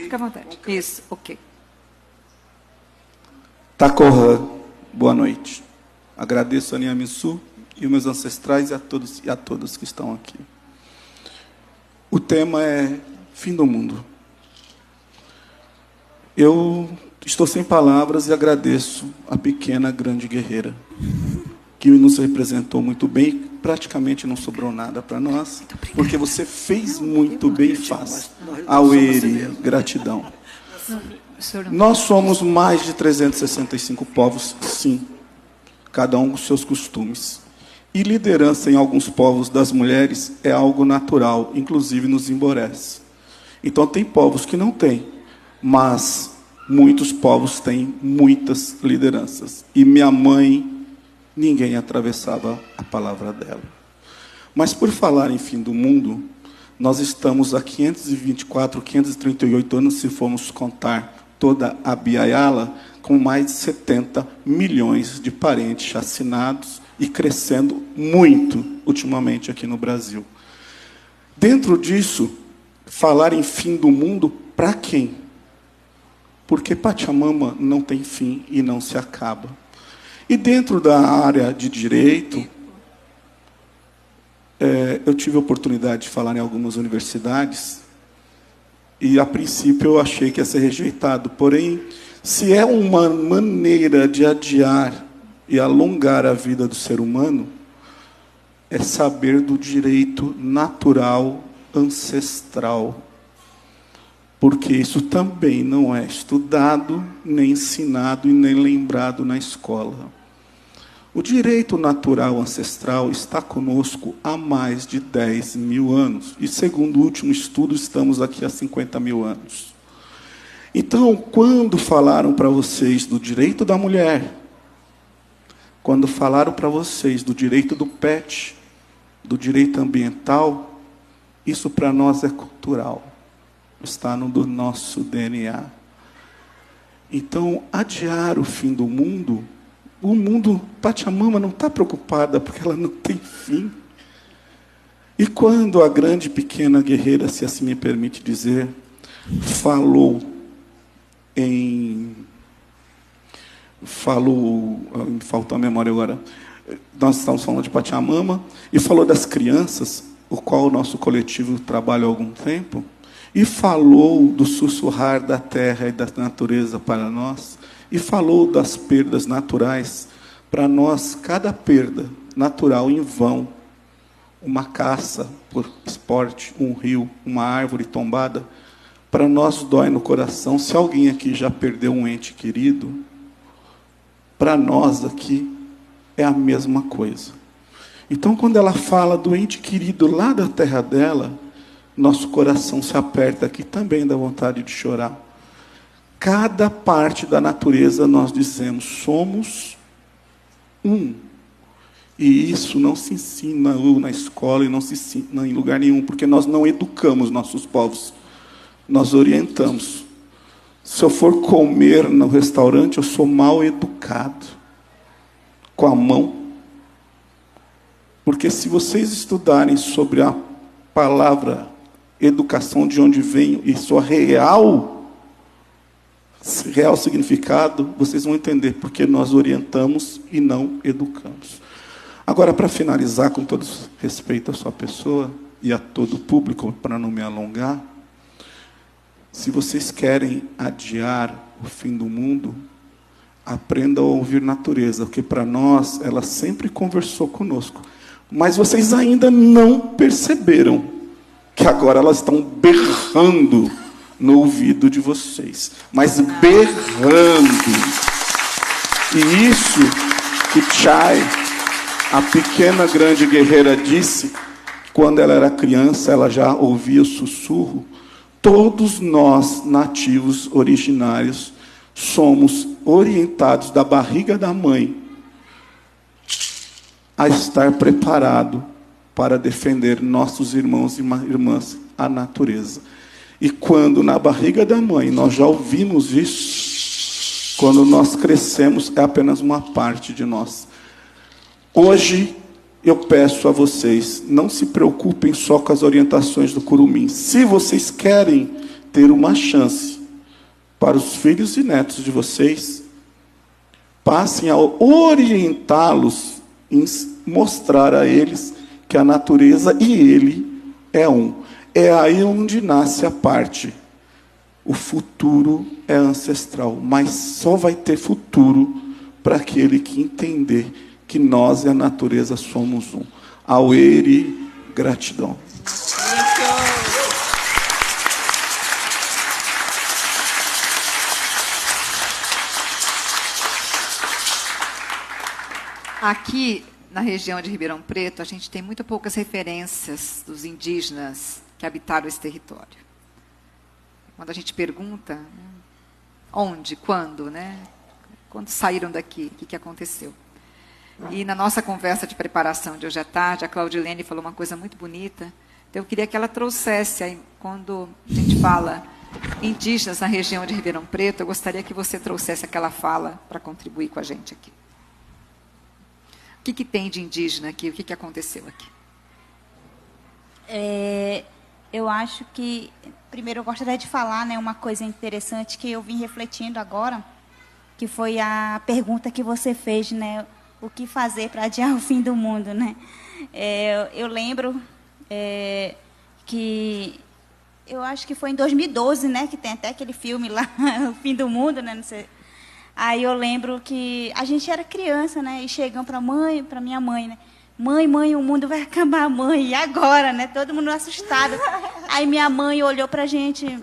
Fica à vontade. Isso, ok. Takorra, boa noite. Agradeço a Niamisu e os meus ancestrais e a todos que estão aqui. O tema é fim do mundo. Eu estou sem palavras e agradeço a pequena grande guerreira, que nos representou muito bem. Praticamente não sobrou nada para nós, porque você fez muito bem e faz. Aueri, gratidão. Nós somos mais de 365 povos, sim, cada um com seus costumes. E liderança em alguns povos das mulheres é algo natural, inclusive nos emborece. Então tem povos que não têm, mas muitos povos têm muitas lideranças. E minha mãe, ninguém atravessava a palavra dela. Mas por falar em fim do mundo, nós estamos há 524, 538 anos, se formos contar toda a Biayala, com mais de 70 milhões de parentes chacinados e crescendo muito ultimamente aqui no Brasil. Dentro disso, falar em fim do mundo para quem? Porque Pachamama não tem fim e não se acaba. E dentro da área de direito, eu tive a oportunidade de falar em algumas universidades, e a princípio eu achei que ia ser rejeitado. Porém, se é uma maneira de adiar e alongar a vida do ser humano, é saber do direito natural ancestral. Porque isso também não é estudado, nem ensinado e nem lembrado na escola. O direito natural ancestral está conosco há mais de 10 mil anos. E, segundo o último estudo, estamos aqui há 50 mil anos. Então, quando falaram para vocês do direito da mulher, quando falaram para vocês do direito do pet, do direito ambiental, isso para nós é cultural. Está no do nosso DNA. Então, adiar o fim do mundo, o mundo, Pachamama não está preocupada, porque ela não tem fim. E quando a grande pequena guerreira, se assim me permite dizer, falou, me faltou a memória agora, nós estamos falando de Pachamama, e falou das crianças, o qual o nosso coletivo trabalha há algum tempo, e falou do sussurrar da terra e da natureza para nós, e falou das perdas naturais. Para nós, cada perda natural em vão, uma caça por esporte, um rio, uma árvore tombada, para nós dói no coração. Se alguém aqui já perdeu um ente querido, para nós aqui é a mesma coisa. Então, quando ela fala do ente querido lá da terra dela, nosso coração se aperta aqui, também dá vontade de chorar. Cada parte da natureza nós dizemos, somos um. E isso não se ensina na escola e não se ensina em lugar nenhum, porque nós não educamos nossos povos, nós orientamos. Se eu for comer no restaurante, eu sou mal educado, com a mão. Porque se vocês estudarem sobre a palavra educação, de onde vem, e sua real significado, vocês vão entender porque nós orientamos e não educamos. Agora, para finalizar, com todo respeito à sua pessoa e a todo o público, para não me alongar, se vocês querem adiar o fim do mundo, aprendam a ouvir natureza, porque para nós ela sempre conversou conosco. Mas vocês ainda não perceberam que agora elas estão berrando no ouvido de vocês, mas berrando. E isso que Chai, a pequena grande guerreira, disse, quando ela era criança, ela já ouvia o sussurro. Todos nós, nativos originários, somos orientados da barriga da mãe a estar preparado para defender nossos irmãos e irmãs, a natureza. E quando na barriga da mãe nós já ouvimos isso, quando nós crescemos, é apenas uma parte de nós. Hoje, eu peço a vocês, não se preocupem só com as orientações do Curumim. Se vocês querem ter uma chance para os filhos e netos de vocês, passem a orientá-los em mostrar a eles que a natureza e ele é um. É aí onde nasce a parte. O futuro é ancestral, mas só vai ter futuro para aquele que entender que nós e a natureza somos um. Aueri, gratidão. Aqui, na região de Ribeirão Preto, a gente tem muito poucas referências dos indígenas que habitaram esse território. Quando a gente pergunta, onde, quando, né? Quando saíram daqui, o que aconteceu? E na nossa conversa de preparação de hoje à tarde, a Claudilene falou uma coisa muito bonita. Então, eu queria que ela trouxesse, aí, quando a gente fala indígenas na região de Ribeirão Preto, eu gostaria que você trouxesse aquela fala para contribuir com a gente aqui. O que tem de indígena aqui? O que aconteceu aqui? Eu acho que, primeiro, eu gostaria de falar, né, uma coisa interessante que eu vim refletindo agora, que foi a pergunta que você fez, né, o que fazer para adiar o fim do mundo, né? Eu lembro que, eu acho que foi em 2012, né, que tem até aquele filme lá, O Fim do Mundo, né, não sei. Aí eu lembro que a gente era criança, né, e chegam para minha mãe, né, mãe, o mundo vai acabar, mãe, e agora, né, todo mundo assustado. Aí minha mãe olhou para a gente,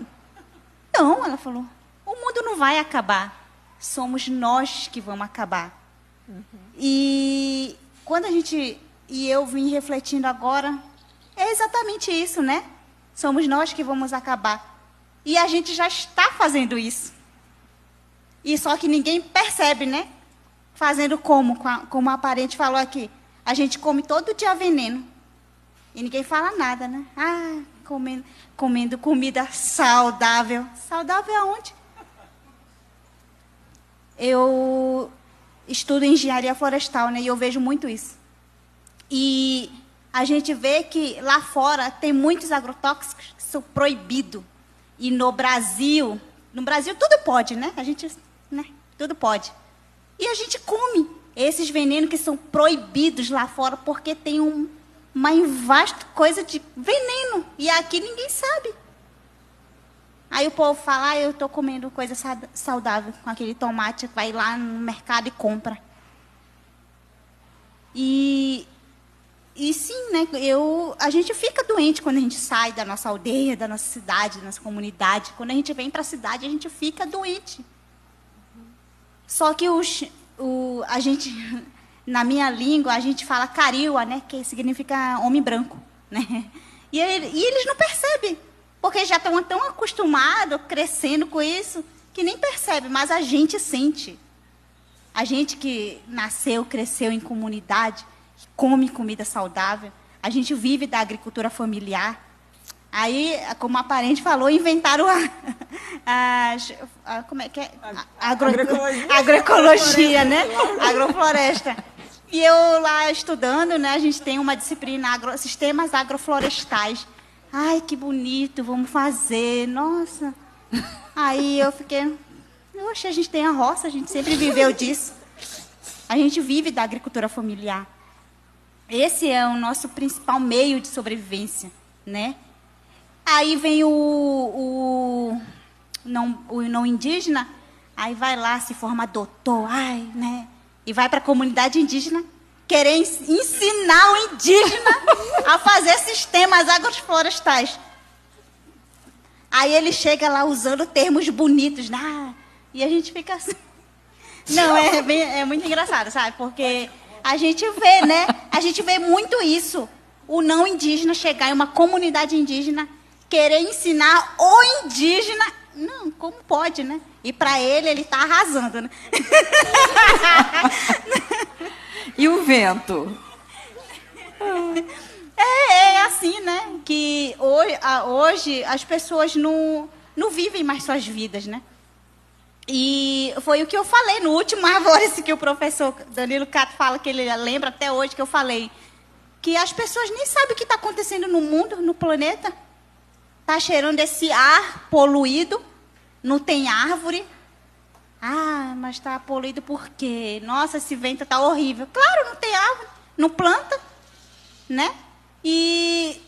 não, ela falou, o mundo não vai acabar, somos nós que vamos acabar. E quando eu vim refletindo agora, é exatamente isso, né? Somos nós que vamos acabar. E a gente já está fazendo isso. E só que ninguém percebe, né? Fazendo como a parente falou aqui. A gente come todo dia veneno. E ninguém fala nada, né? Ah, comendo comida saudável. Saudável aonde? Eu estudo engenharia florestal, né? E eu vejo muito isso. E a gente vê que lá fora tem muitos agrotóxicos que são proibidos. E no Brasil tudo pode, né? A gente, né? Tudo pode. E a gente come esses venenos que são proibidos lá fora porque tem uma vasta coisa de veneno. E aqui ninguém sabe. Aí o povo fala, eu estou comendo coisa saudável com aquele tomate, vai lá no mercado e compra. E sim, né, a gente fica doente quando a gente sai da nossa aldeia, da nossa cidade, da nossa comunidade. Quando a gente vem para a cidade, a gente fica doente. Só que a gente, na minha língua, a gente fala cariua, né, que significa homem branco, né? E eles não percebem. Porque já estão tão acostumados, crescendo com isso, que nem percebe, mas a gente sente. A gente que nasceu, cresceu em comunidade, come comida saudável, a gente vive da agricultura familiar. Aí, como a parente falou, inventaram como é que é? Agroecologia, né? Agrofloresta. E eu lá estudando, né, a gente tem uma disciplina, sistemas agroflorestais. Ai, que bonito, vamos fazer, nossa. Aí eu fiquei, oxe, a gente tem a roça, a gente sempre viveu disso. A gente vive da agricultura familiar. Esse é o nosso principal meio de sobrevivência, né? Aí vem o não indígena, aí vai lá, se forma doutor, ai, né? E vai para a comunidade indígena querer ensinar o indígena a fazer sistemas agroflorestais. Aí ele chega lá usando termos bonitos, né? E a gente fica assim. Não, é muito engraçado, sabe? Porque a gente vê, né? A gente vê muito isso. O não indígena chegar em uma comunidade indígena, querer ensinar o indígena. Não, como pode, né? E para ele está arrasando, né? E o vento? É assim, né? Que hoje as pessoas não vivem mais suas vidas, né? E foi o que eu falei no último Arvore, que o professor Danilo Cato fala, que ele lembra até hoje que eu falei, que as pessoas nem sabem o que está acontecendo no mundo, no planeta. tá cheirando esse ar poluído, não tem árvore. Ah, mas está poluído por quê? Nossa, esse vento está horrível. Claro, não tem árvore, não planta, né? E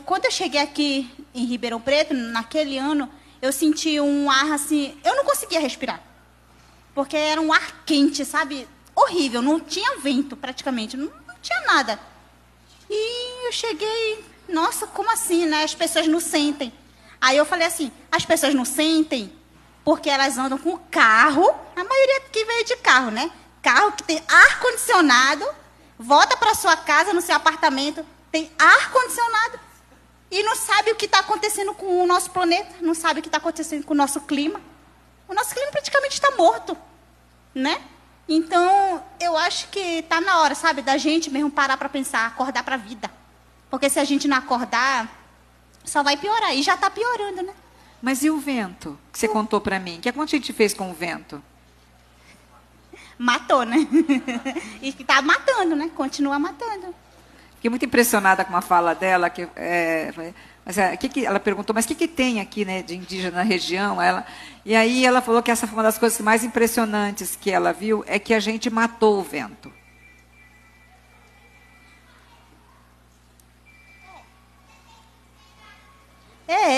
quando eu cheguei aqui em Ribeirão Preto, naquele ano, eu senti um ar assim, eu não conseguia respirar. Porque era um ar quente, sabe? Horrível, não tinha vento praticamente, não tinha nada. E eu cheguei, nossa, como assim, né? As pessoas não sentem. Aí eu falei assim, as pessoas não sentem porque elas andam com carro, a maioria que veio de carro, né? Carro que tem ar-condicionado, volta para sua casa, no seu apartamento, tem ar-condicionado e não sabe o que está acontecendo com o nosso planeta, não sabe o que está acontecendo com o nosso clima. O nosso clima praticamente está morto, né? Então, eu acho que está na hora, sabe, da gente mesmo parar para pensar, acordar para a vida. Porque se a gente não acordar, só vai piorar. E já está piorando, né? Mas e o vento que você contou para mim? O que a gente fez com o vento? Matou, né? E está matando, né? Continua matando. Fiquei muito impressionada com a fala dela. Ela perguntou, mas o que tem aqui, né, de indígena na região? E aí ela falou que essa foi uma das coisas mais impressionantes que ela viu, é que a gente matou o vento.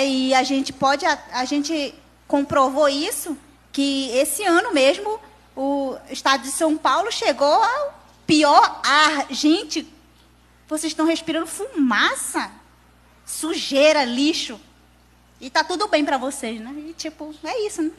E a gente comprovou isso, que esse ano mesmo o estado de São Paulo chegou ao pior ar. Gente, vocês estão respirando fumaça, sujeira, lixo. E tá tudo bem para vocês, né? E tipo, é isso, né?